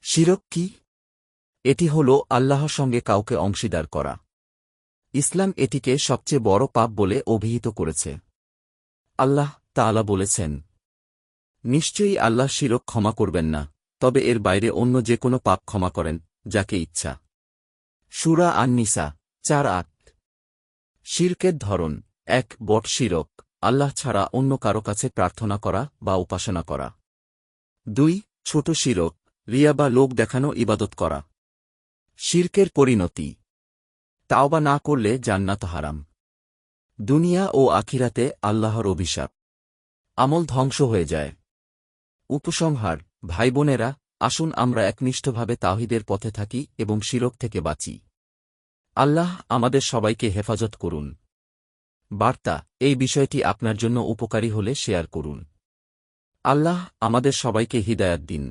শিরক কি? এটি হল আল্লাহর সঙ্গে কাউকে অংশীদার করা। ইসলাম এটিকে সবচেয়ে বড় পাপ বলে অভিহিত করেছে। আল্লাহ তাআলা বলেছেন, নিশ্চয়ই আল্লাহ শিরক ক্ষমা করবেন না, তবে এর বাইরে অন্য যে কোনো পাপ ক্ষমা করেন, যাকে ইচ্ছা। সূরা আন-নিসা ৪-৮। শিরকের ধরন ১. বট শিরক, আল্লাহ ছাড়া অন্য কারো কাছে প্রার্থনা করা বা উপাসনা করা। ২. ছোট শিরক, রিয়া বা লোক দেখানো ইবাদত করা। শিরকের পরিণতি: তাওবা না করলে জান্নাত হারাম। দুনিয়া ও আখিরাতে আল্লাহর অভিশাপ। আমল ধ্বংস হয়ে যায়। উপসংহার: ভাই বোনেরা, আসুন আমরা একনিষ্ঠভাবে তাওহীদের পথে থাকি এবং শিরক থেকে বাঁচি। আল্লাহ আমাদের সবাইকে হেফাজত করুন। বার্তা: এই বিষয়টি আপনার জন্য উপকারী হলে শেয়ার করুন। আল্লাহ আমাদের সবাইকে হিদায়াত দিন।